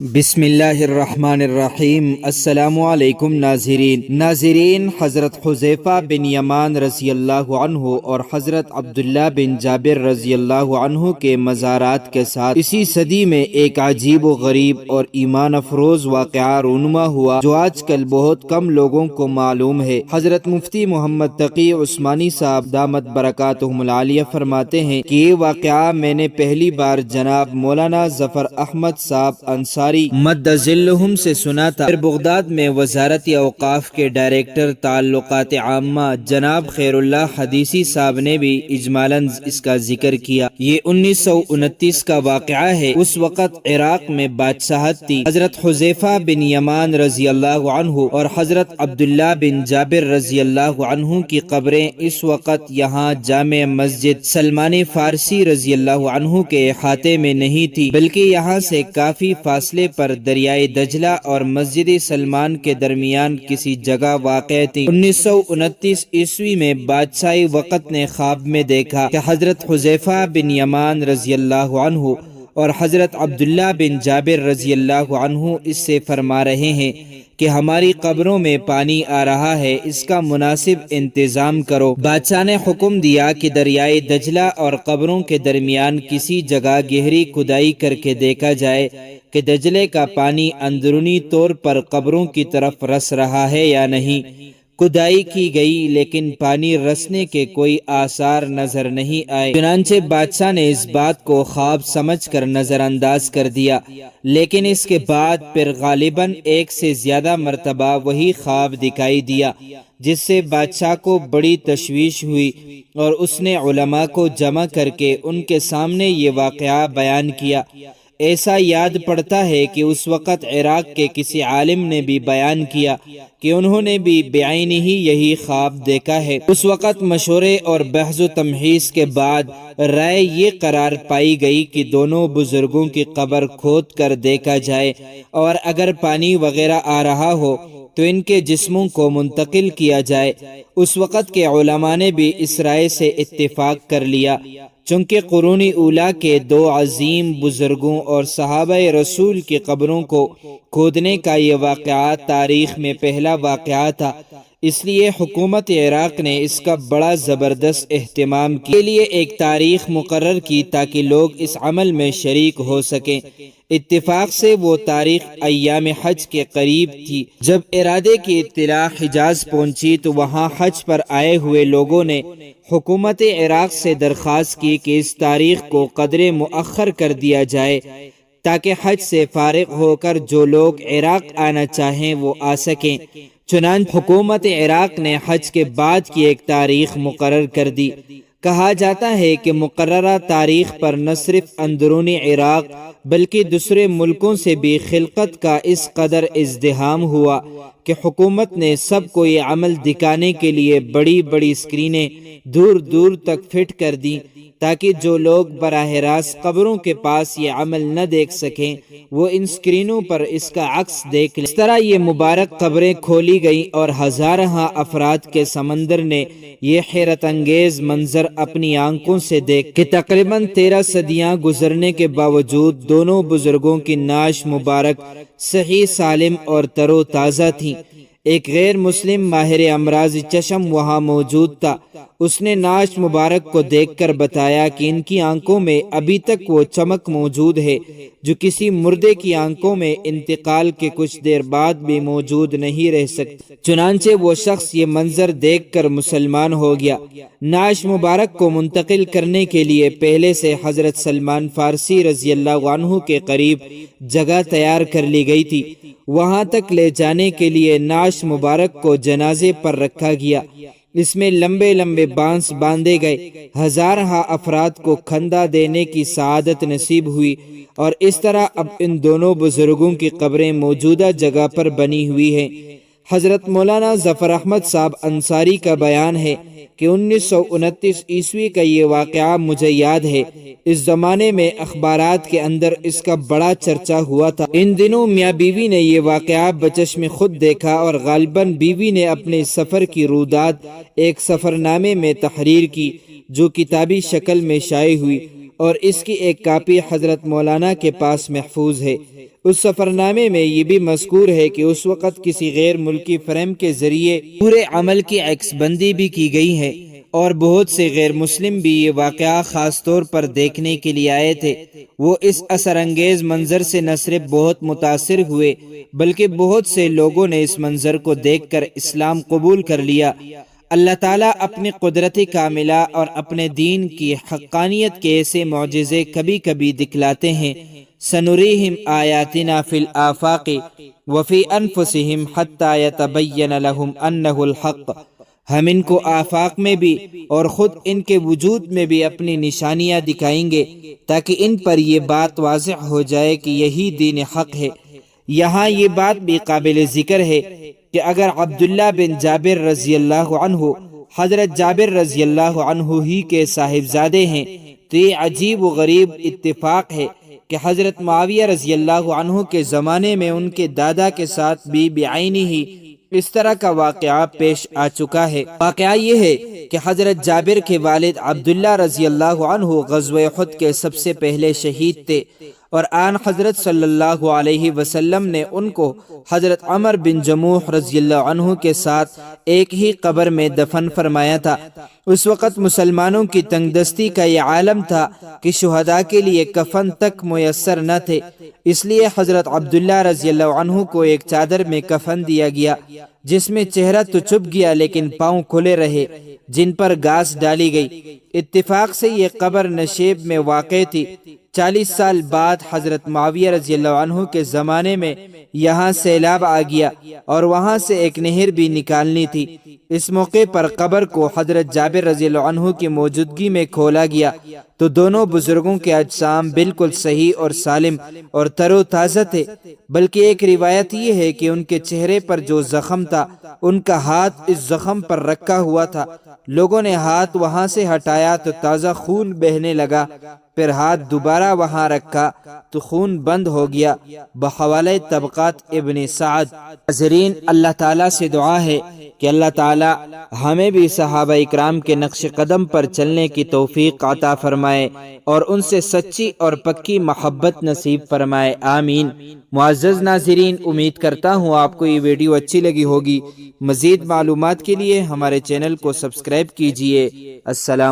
بسم اللہ الرحمن الرحیم۔ السلام علیکم ناظرین، حضرت حذیفہ بن یمان رضی اللہ عنہ اور حضرت عبداللہ بن جابر رضی اللہ عنہ کے مزارات کے ساتھ اسی صدی میں ایک عجیب و غریب اور ایمان افروز واقعہ رونما ہوا جو آج کل بہت کم لوگوں کو معلوم ہے۔ حضرت مفتی محمد تقی عثمانی صاحب دامت برکاتہم العالیہ فرماتے ہیں کہ یہ واقعہ میں نے پہلی بار جناب مولانا ظفر احمد صاحب انصاری مد ذلہم سے سنا تھا۔ پھر بغداد میں وزارت اوقاف کے ڈائریکٹر تعلقات عامہ جناب خیر اللہ حدیثی صاحب نے بھی اجمالاً اس کا ذکر کیا۔ یہ 1929 کا واقعہ ہے۔ اس وقت عراق میں بادشاہت تھی۔ حضرت حذیفہ بن یمان رضی اللہ عنہ اور حضرت عبداللہ بن جابر رضی اللہ عنہ کی قبریں اس وقت یہاں جامع مسجد سلمان فارسی رضی اللہ عنہ کے احاطے میں نہیں تھی، بلکہ یہاں سے کافی فاصلے پر دریائے دجلہ اور مسجد سلمان کے درمیان کسی جگہ واقع تھی۔ 1929 عیسوی میں بادشاہی وقت نے خواب میں دیکھا کہ حضرت حذیفہ بن یمان رضی اللہ عنہ اور حضرت عبداللہ بن جابر رضی اللہ عنہ اس سے فرما رہے ہیں کہ ہماری قبروں میں پانی آ رہا ہے، اس کا مناسب انتظام کرو۔ بادشاہ نے حکم دیا کہ دریائے دجلہ اور قبروں کے درمیان کسی جگہ گہری کھدائی کر کے دیکھا جائے کہ دجلے کا پانی اندرونی طور پر قبروں کی طرف رس رہا ہے یا نہیں۔ کھدائی کی گئی لیکن پانی رسنے کے کوئی آثار نظر نہیں آئے۔ چنانچہ بادشاہ نے اس بات کو خواب سمجھ کر نظر انداز کر دیا، لیکن اس کے بعد پھر غالباً ایک سے زیادہ مرتبہ وہی خواب دکھائی دیا، جس سے بادشاہ کو بڑی تشویش ہوئی اور اس نے علماء کو جمع کر کے ان کے سامنے یہ واقعہ بیان کیا۔ ایسا یاد پڑتا ہے کہ اس وقت عراق کے کسی عالم نے بھی بیان کیا کہ انہوں نے بھی بعین ہی یہی خواب دیکھا ہے۔ اس وقت مشورے اور بحث و تمحیص کے بعد رائے یہ قرار پائی گئی کہ دونوں بزرگوں کی قبر کھود کر دیکھا جائے، اور اگر پانی وغیرہ آ رہا ہو تو ان کے جسموں کو منتقل کیا جائے۔ اس وقت کے علماء نے بھی اس رائے سے اتفاق کر لیا، چونکہ قرون اولیٰ کے دو عظیم بزرگوں اور صحابہ رسول کی قبروں کو کھودنے کا یہ واقعہ تاریخ میں پہلا واقعہ تھا، اس لیے حکومت عراق نے اس کا بڑا زبردست اہتمام کے لیے ایک تاریخ مقرر کی تاکہ لوگ اس عمل میں شریک ہو سکیں۔ اتفاق سے وہ تاریخ ایام حج کے قریب تھی۔ جب ارادے کی اطلاع حجاز پہنچی تو وہاں حج پر آئے ہوئے لوگوں نے حکومت عراق سے درخواست کی کہ اس تاریخ کو قدرے مؤخر کر دیا جائے تاکہ حج سے فارغ ہو کر جو لوگ عراق آنا چاہیں وہ آ سکیں۔ چنانچہ حکومت عراق نے حج کے بعد کی ایک تاریخ مقرر کر دی۔ کہا جاتا ہے کہ مقررہ تاریخ پر نہ صرف اندرونی عراق بلکہ دوسرے ملکوں سے بھی خلقت کا اس قدر ازدحام ہوا کہ حکومت نے سب کو یہ عمل دکھانے کے لیے بڑی بڑی اسکرینیں دور دور تک فٹ کر دیں تاکہ جو لوگ براہ راست قبروں کے پاس یہ عمل نہ دیکھ سکیں وہ ان اسکرینوں پر اس کا عکس دیکھ لیں۔ اس طرح یہ مبارک قبریں کھولی گئیں اور ہزارہ افراد کے سمندر نے یہ حیرت انگیز منظر اپنی آنکھوں سے دیکھ کہ تقریباً 13 صدیاں گزرنے کے باوجود دونوں بزرگوں کی نعش مبارک صحیح سالم اور تر و تازہ تھیں۔ ایک غیر مسلم ماہر امراض چشم وہاں موجود تھا۔ اس نے نعش مبارک کو دیکھ کر بتایا کہ ان کی آنکھوں میں ابھی تک وہ چمک موجود ہے جو کسی مردے کی آنکھوں میں انتقال کے کچھ دیر بعد بھی موجود نہیں رہ سکتی۔ چنانچہ وہ شخص یہ منظر دیکھ کر مسلمان ہو گیا۔ نعش مبارک کو منتقل کرنے کے لیے پہلے سے حضرت سلمان فارسی رضی اللہ عنہ کے قریب جگہ تیار کر لی گئی تھی۔ وہاں تک لے جانے کے لیے نعش مبارک کو جنازے پر رکھا گیا۔ اس میں لمبے لمبے بانس باندھے گئے۔ ہزارہ افراد کو کھندا دینے کی سعادت نصیب ہوئی، اور اس طرح اب ان دونوں بزرگوں کی قبریں موجودہ جگہ پر بنی ہوئی ہیں۔ حضرت مولانا ظفر احمد صاحب انصاری کا بیان ہے کہ 1929 عیسوی کا یہ واقعہ مجھے یاد ہے۔ اس زمانے میں اخبارات کے اندر اس کا بڑا چرچا ہوا تھا۔ ان دنوں میاں بیوی نے یہ واقعہ بچشم خود دیکھا اور غالباً بیوی نے اپنے سفر کی رویداد ایک سفر نامے میں تحریر کی جو کتابی شکل میں شائع ہوئی، اور اس کی ایک کاپی حضرت مولانا کے پاس محفوظ ہے۔ اس سفرنامے میں یہ بھی مذکور ہے کہ اس وقت کسی غیر ملکی فرم کے ذریعے پورے عمل کی عکس بندی بھی کی گئی ہے، اور بہت سے غیر مسلم بھی یہ واقعہ خاص طور پر دیکھنے کے لیے آئے تھے۔ وہ اس اثر انگیز منظر سے نہ صرف بہت متاثر ہوئے بلکہ بہت سے لوگوں نے اس منظر کو دیکھ کر اسلام قبول کر لیا۔ اللہ تعالیٰ اپنی قدرت کاملہ اور اپنے دین کی حقانیت کے ایسے معجزے کبھی کبھی دکھلاتے ہیں۔ سنریہم آیاتنا فی الآفاق وفی انفسہم حتی یتبین لہم انہ الحق۔ ہم ان کو آفاق میں بھی اور خود ان کے وجود میں بھی اپنی نشانیاں دکھائیں گے تاکہ ان پر یہ بات واضح ہو جائے کہ یہی دین حق ہے۔ یہاں یہ بات بھی قابل ذکر ہے کہ اگر عبداللہ بن جابر رضی اللہ عنہ حضرت جابر رضی اللہ عنہ ہی کے صاحبزادے ہیں، تو یہ عجیب و غریب اتفاق ہے کہ حضرت معاویہ رضی اللہ عنہ کے زمانے میں ان کے دادا کے ساتھ بھی بعینی ہی اس طرح کا واقعہ پیش آ چکا ہے۔ واقعہ یہ ہے کہ حضرت جابر کے والد عبداللہ رضی اللہ عنہ غزوہ احد کے سب سے پہلے شہید تھے، اور آن حضرت صلی اللہ علیہ وسلم نے ان کو حضرت عمر بن جموح رضی اللہ عنہ کے ساتھ ایک ہی قبر میں دفن فرمایا تھا۔ اس وقت مسلمانوں کی تنگ دستی کا یہ عالم تھا کہ شہداء کے لیے کفن تک میسر نہ تھے، اس لیے حضرت عبداللہ رضی اللہ عنہ کو ایک چادر میں کفن دیا گیا جس میں چہرہ تو چھپ گیا لیکن پاؤں کھلے رہے، جن پر گھاس ڈالی گئی۔ اتفاق سے یہ قبر نشیب میں واقع تھی۔ 40 سال بعد حضرت معاویہ رضی اللہ عنہ کے زمانے میں یہاں سیلاب آ گیا اور وہاں سے ایک نہر بھی نکالنی تھی۔ اس موقع پر قبر کو حضرت جابر رضی اللہ عنہ کی موجودگی میں کھولا گیا تو دونوں بزرگوں کے اجسام بالکل صحیح اور سالم اور تر و تازہ تھے، بلکہ ایک روایت یہ ہے کہ ان کے چہرے پر جو زخم تھا ان کا ہاتھ اس زخم پر رکھا ہوا تھا۔ لوگوں نے ہاتھ وہاں سے ہٹایا تو تازہ خون بہنے لگا، پھر ہاتھ دوبارہ وہاں رکھا تو خون بند ہو گیا۔ بحوالہ طبقات ابن سعد۔ حاضرین، اللہ تعالیٰ سے دعا ہے کہ اللہ تعالیٰ ہمیں بھی صحابہ اکرام کے نقش قدم پر چلنے کی توفیق عطا فرمائے اور ان سے سچی اور پکی محبت نصیب فرمائے، آمین۔ معزز ناظرین، امید کرتا ہوں آپ کو یہ ویڈیو اچھی لگی ہوگی۔ مزید معلومات کے لیے ہمارے چینل کو سبسکرائب کیجیے۔ السلام